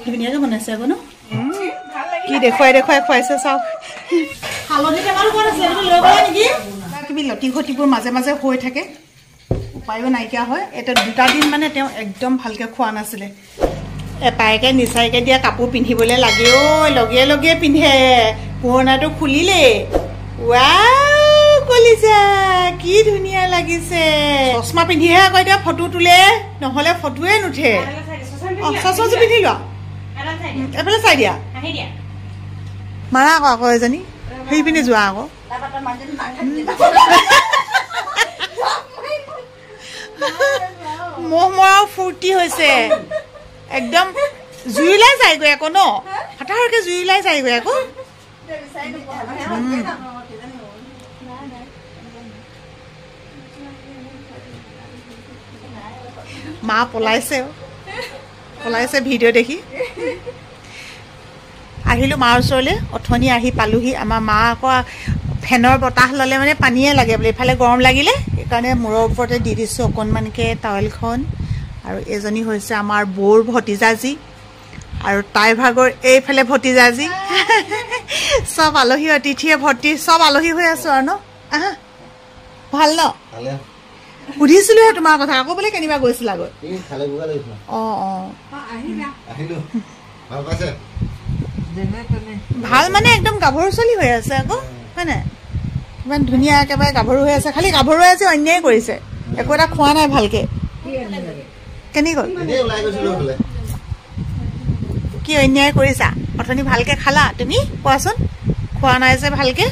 ধুনীয়াকে বনাইছে আকৌ ন কি দেখুৱাই দেখুৱাই খুৱাইছে চাওক হালধি টেমাটো ক'ত আছে এইটো লৈ গ'লা নেকি কিবি লটি ঘটিবোৰ মাজে মাজে হৈ থাকে উপায়ো নাইকিয়া হয় এটা দুটা দিন মানে তেওঁ একদম ভালকে খোৱা নাছিলে এপাইকে নিচাইকে দিয়া কাপোৰ পিন্ধিবলৈ লাগে ঐ লগে লগে পিন্ধে পুৰণাটো খুলিলে ৱাও কলিজা কি ধুনীয়া লাগিছে চশমা পিন্ধিহে আকৌ এতিয়া ফটো তোলে নহ'লে ফটোৱে নুঠে চশমাযোৰ পিন্ধি লোৱা এফালে চাই দিয়া মাৰা আকৌ এজনী সেই পিনে যোৱা আকৌ মহ মৰাও ফূৰ্তি হৈছে একদম জুই ওলাই যায়গৈ আকৌ ন হঠাৎকে জুই ওলাই যায়গৈ আকৌ মা পলাইছে ভিডিঅ' দেখি আহিলোঁ মাৰ ওচৰলৈ অথনি আহি পালোহি আমাৰ মা আকৌ ফেনৰ বতাহ ল'লে মানে পানীয়ে লাগে বোলে ইফালে গৰম লাগিলে সেইকাৰণে মূৰৰ ওপৰতে দি দিছোঁ অকণমানকৈ টাৱেলখন আৰু এজনী হৈছে আমাৰ বৌৰ ভতিজাজী আৰু তাইৰ ভাগৰ এইফালে ভতিজাজী চব আলহী অতিথিয়ে ভৰ্তি চব আলহী হৈ আছোঁ আৰু ন ভাল ন সুধিছিলোহে তোমাৰ কথা আকৌ বোলে কেনিবা গৈছিলা গৈ ভাল মানে একদম গাভৰু ছোৱালী হৈ আছে আকৌ হয় নাই ইমান ধুনীয়া একেবাৰে গাভৰু হৈ আছে খালি গাভৰুৱে আজি অন্যায় কৰিছে একো এটা খোৱা নাই ভালকে কেনি গ'ল কি অন্যায় কৰিছা অথনি ভালকে খালা তুমি কোৱাচোন খোৱা নাই যে ভালকে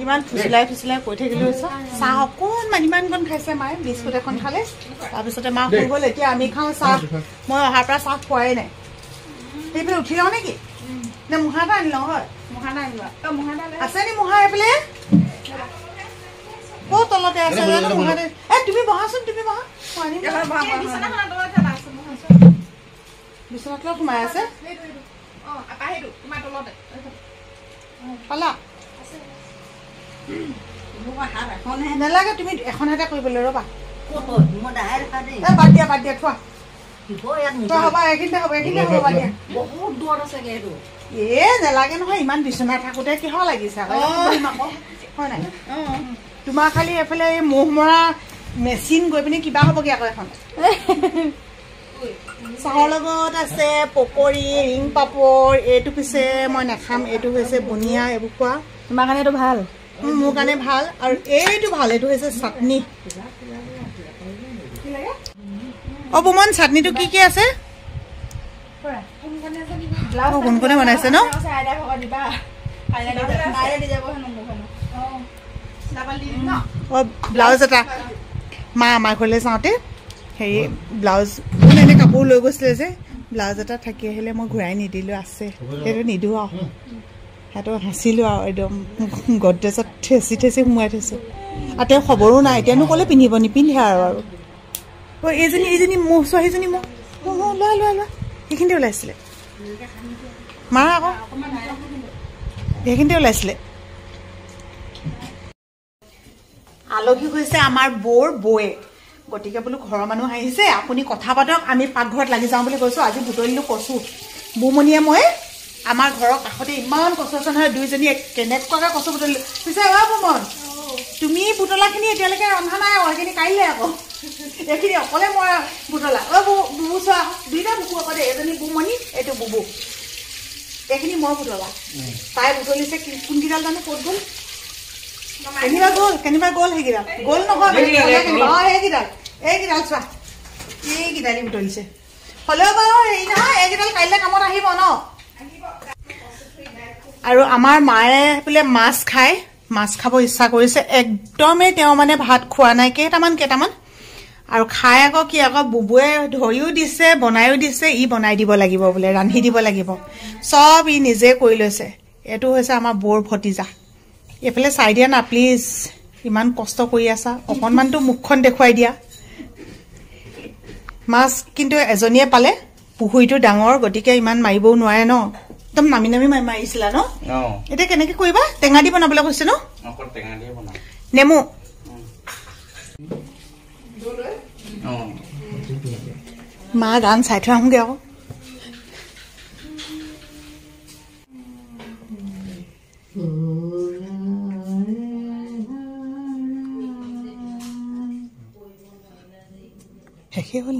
ইমান ফুচলাই ফুচলাই কৈ থাকিলো চাহ অকণমান ইমানকণ খাইছে মায়ে বিস্কুট এখন খালে তাৰপিছতে মা শুই গ'ল এতিয়া আমি খাওঁ চাহ মই অহাৰ পৰা চাহ খোৱাই নাই সেইফালে উঠি লওঁ নেকি নে মুহা এটা আনি লওঁ হয় আছে নি মুহা এইফালে ক'ত তলতে আছে তুমি বহাচোন তুমি বহা বিচনাত সোমাই আছে পালা নালাগে তুমি এখন হাতে কৰিবলৈ ৰ'বা বাদ দিয়া থোৱা হ'ব এইখিনিতে হ'ব বাদ দিয়া নালাগে নহয় ইমান বিচনা থাকোঁতে কিহ লাগিছে হয় নাই তোমাৰ খালি এইফালে এই মহ মৰা মেচিন গৈ পিনি কিবা হ'বগৈ আকৌ এখন চাহৰ লগত আছে পকৰি ৰিং পাপৰ এইটো পিছে মই নাখাম এইটো হৈছে বুনিয়া এইবোৰ খোৱা তোমাৰ কাৰণে এইটো ভাল মোৰ কাৰণে ভাল আৰু এইটো ভাল এইটো হৈছে চাটনি বুমন চাটনিটো কি আছে কোনকোনে বনাইছে ন ব্লাউজ এটা মা আমাৰ ঘৰলৈ যাওঁতে হেৰি ব্লাউজ এনে কাপোৰ লৈ গৈছিলে যে ব্লাউজ এটা থাকি আহিলে মই ঘূৰাই নিদিলোঁ আছে সেইটো নিদিওঁ আৰু সেইটো হাঁচিলোঁ আৰু একদম গডৰেজত ঠেচি সোমোৱাই থৈছোঁ আৰু তেওঁ খবৰো নাই এতিয়ানো ক'লে পিন্ধিব নিপিন্ধে আৰু এইজনী মহ ছোৱালীজনী মহ লোৱা সেইখিনিতে ওলাইছিলে মাৰা আকৌ সেইখিনিতে ওলাইছিলে আলহী হৈছে আমাৰ বৌৰ বৌয়ে গতিকে বোলো ঘৰৰ মানুহ আহিছে আপুনি কথা পাতক আমি পাকঘৰত লাগি যাওঁ বুলি কৈছোঁ আজি বুটলিলোঁ কচু বুমনিয়ে মই আমাৰ ঘৰৰ কাষতে ইমান কচু আছে নহয় দুইজনীয়ে কেনেকুৱাকৈ কচু বুটলিলোঁ পিছে বুমন তুমি বুটলাখিনি এতিয়ালৈকে ৰন্ধা নাই সেইখিনি কাইলৈ আকৌ এইখিনি অকলে মই বুটলা বুবু চোৱা দুইটা বুবু আকৌ দেই এজনী বুমনি এইটো বুবু এইখিনি মই বুটলা তাই বুটলিছে কোনকেইডাল জানো ক'ত গ'ল কেনিবা গ'ল সেইকেইডাল গ'ল নহয় এইকেইডাল চোৱা এইকেইডালি বুটলিছে হ'লেও বাৰু হেৰি নহয় এইকেইডাল কাইলৈ কামত আহিব ন আৰু আমাৰ মায়ে বোলে মাছ খায় মাছ খাব ইচ্ছা কৰিছে একদমেই তেওঁ মানে ভাত খোৱা নাই কেইটামান আৰু খাই আকৌ কি আকৌ বুবুৱে ধৰিও দিছে বনায়ো দিছে ই বনাই দিব লাগিব বোলে ৰান্ধি দিব লাগিব চব ই নিজে কৰি লৈছে এইটো হৈছে আমাৰ বৌৰ ভতিজা এইফালে চাই দিয়া না প্লিজ ইমান কষ্ট কৰি আছা অকণমানতো মুখখন দেখুৱাই দিয়া মাছ কিন্তু এজনীয়ে পালে পুখুৰীটো ডাঙৰ গতিকে ইমান মাৰিবও নোৱাৰে ন একদম নামি মাৰিছিলা ন এতিয়া কেনেকৈ কৰিবা টেঙা দি বনাবলৈ কৈছে ন নেমু মা গান চাই থৈ আহোঁগৈ আকৌ শেষে হ'ল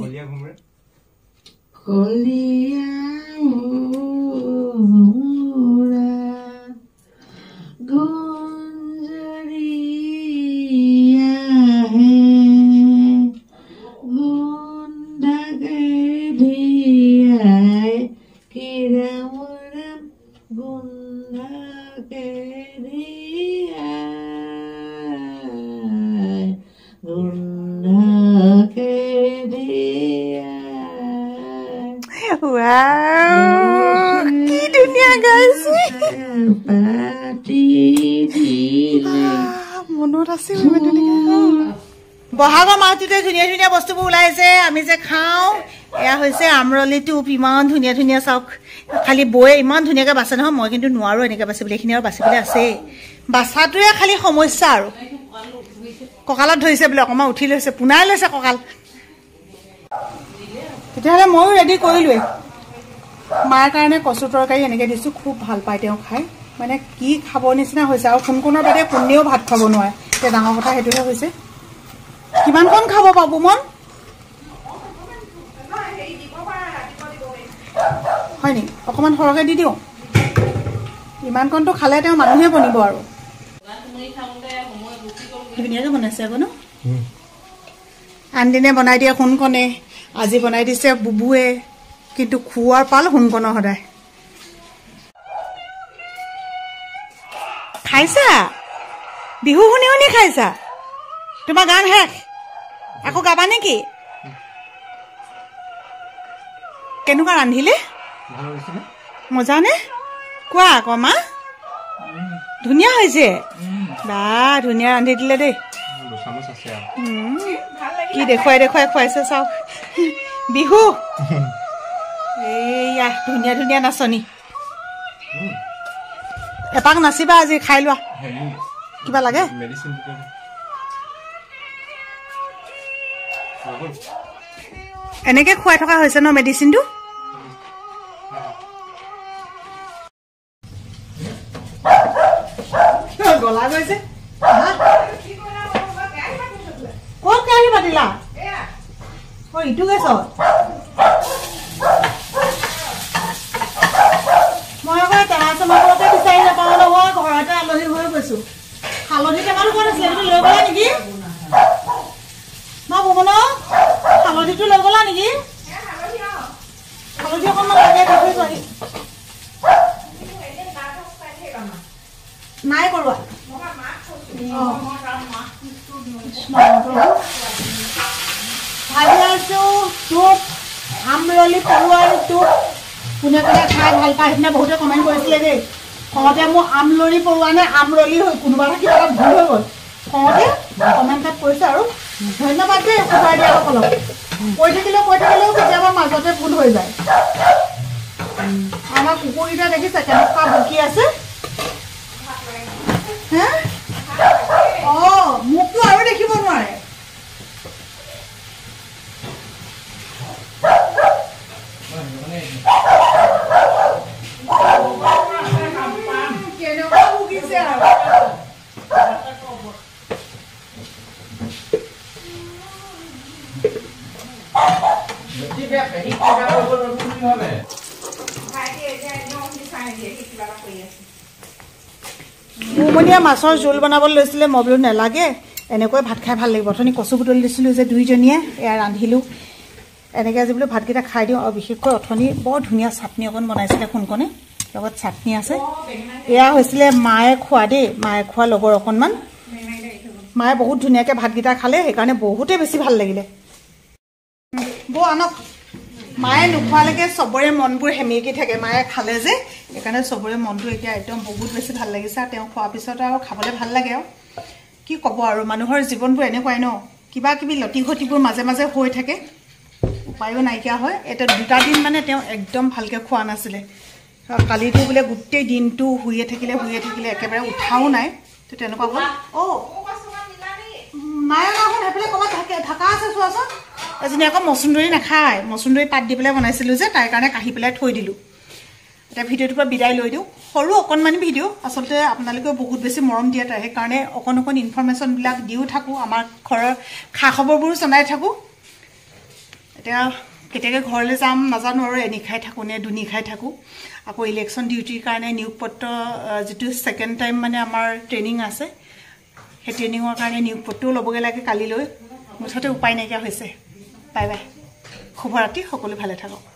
মনত আছে বহাগৰ মাহটোতে ধুনীয়া ধুনীয়া বস্তুবোৰ ওলাইছে আমি যে খাওঁ এয়া হৈছে আমৰলি টোপ ইমান ধুনীয়া ধুনীয়া চাওক খালি বৌয়ে ইমান ধুনীয়াকৈ বাছে নহয় মই কিন্তু নোৱাৰোঁ এনেকৈ বাচিবলৈ এইখিনি আৰু বাচিবলৈ আছেই বাচাটোৱে খালি সমস্যা আৰু কঁকালত ধৰিছে বোলে অকণমান উঠি লৈছে পোনাই লৈছে কঁকাল তেতিয়াহ'লে ময়ো ৰেডি কৰিলোৱেই মাৰ কাৰণে কচু তৰকাৰী এনেকৈ দিছোঁ খুব ভাল পায় তেওঁ খাই মানে কি খাব নিচিনা হৈছে আৰু কোনকণৰ বাদে কোনেও ভাত খাব নোৱাৰে এতিয়া ডাঙৰ কথা সেইটোহে হৈছে কিমানকণ খাব পাব মন হয় নি অকণমান সৰহকৈ দি দিওঁ ইমানকণটো খালে তেওঁ মানুহে বনিব আৰু ধুনীয়াকৈ বনাইছে আকৌ ন আনদিনে বনাই দিয়ে সোণকণে আজি বনাই দিছে বুবুৱে কিন্তু খোৱাৰ পাল সোণকণৰ সদায় খাইছা বিহু শুনি শুনি খাইছা তোমাৰ গান শেষ আকৌ গাবা নেকি কেনেকুৱা ৰান্ধিলে মজা নে কোৱা আকৌ মা ধুনীয়া হৈছে বা ধুনীয়া ৰান্ধি দিলে দেই কি দেখুৱাই দেখুৱাই খুৱাইছে চাওক বিহু এইয়া ধুনীয়া ধুনীয়া নাচনি এপাক নাচিবা আজি খাই লোৱা কিবা লাগে এনেকে খুৱাই থকা হৈছে ন মেডিচিনটো গলা গৈছে ক'ত কেৰাহী পাতিলা ইটো গেছত মই আকৌ টেমা চেমাবোৰকে বিচাৰি নাপাওঁ নহয় ঘৰতে আলহী হৈ গৈছো হালধি টেমাটো ক'ত আছিলে সেইটো লৈ গ'লা নেকি মা বুবন হালধিটো লৈ গ'লা নেকি হালধি অকণমান লাগে দি থৈ নাই কৰোৱা ভাজি আছো টোপ আমৰলি পৰুৱাৰ টোপ কোনে কোনে খাই ভাল পায় সেইদিনা বহুতে কমেণ্ট কৰিছিলে দেই খঙতে মোৰ আমলৰি পৰুৱা নে আমৰলি হৈ কোনোবা এটা কিবা এটা ভুল হৈ গ'ল খঙতে কমেণ্টত কৰিছে আৰু ধন্যবাদ দেই খুৱাই দিয়াসকলক কৈ থাকিলেও কেতিয়াবা মাজতে ভুল হৈ যায় আমাৰ কুকুৰকেইটা দেখিছে কেনেকুৱা ভুকি আছে হে মোকতো আৰু দেখিব নোৱাৰে কেনেকুৱা ভুকিছে আৰু উমনীয়া মাছৰ জোল বনাবলৈ লৈছিলে মই বোলো নালাগে এনেকৈ ভাত খাই ভাল লাগিব অথনি কচু বুটলি দিছিলোঁ যে দুইজনীয়ে এয়া ৰান্ধিলোঁ এনেকৈ আজি বোলো ভাতকেইটা খাই দিওঁ আৰু বিশেষকৈ অথনি বৰ ধুনীয়া চাটনি অকণ বনাইছিলে সোণকণে লগত চাটনি আছে এয়া হৈছিলে মায়ে খোৱা দেই মায়ে খোৱা লগৰ অকণমান মায়ে বহুত ধুনীয়াকৈ ভাতকেইটা খালে সেইকাৰণে বহুতেই বেছি ভাল লাগিলে বৌ আনক মায়ে নোখোৱালৈকে চবৰে মনবোৰ সেমেকি থাকে মায়ে খালে যে সেইকাৰণে চবৰে মনটো এতিয়া একদম বহুত বেছি ভাল লাগিছে আৰু তেওঁ খোৱাৰ পিছত আৰু খাবলৈ ভাল লাগে আৰু কি ক'ব আৰু মানুহৰ জীৱনবোৰ এনেকুৱাই ন কিবা কিবি লতি ঘটিবোৰ মাজে মাজে হৈ থাকে উপায়ো নাইকিয়া হয় এতিয়া দুটা দিন মানে তেওঁ একদম ভালকৈ খোৱা নাছিলে কালিটো বোলে গোটেই দিনটো শুয়ে থাকিলে একেবাৰে উঠাও নাই তো তেনেকুৱা হ'ল আছে চোৱাচোন এজনী আকৌ মচুন্দৰী নাখায় মচুন্দৰী পাত দি পেলাই বনাইছিলোঁ যে তাইৰ কাৰণে কাঢ়ি পেলাই থৈ দিলোঁ এতিয়া ভিডিঅ'টোৰ পৰা বিদায় লৈ দিওঁ সৰু অকণমানি ভিডিঅ' আচলতে আপোনালোকেও বহুত বেছি মৰম দিয়ে তাই সেইকাৰণে অকণ অকণ ইনফৰমেশ্যনবিলাক দিও থাকোঁ আমাৰ ঘৰৰ খা খবৰবোৰো জনাই থাকোঁ এতিয়া কেতিয়াকৈ ঘৰলৈ যাম নাজানো আৰু এনি খাই থাকোঁ নে দুনি খাই থাকোঁ আকৌ ইলেকশ্যন ডিউটিৰ কাৰণে নিয়োগ পত্ৰ যিটো ছেকেণ্ড টাইম মানে আমাৰ ট্ৰেইনিং আছে সেই ট্ৰেইনিঙৰ কাৰণে নিয়োগ পত্ৰও ল'বগৈ লাগে কালিলৈ মুঠতে উপায় নাইকিয়া হৈছে বাই বাই শুভৰাত্ৰি সকলো ভালে থাকক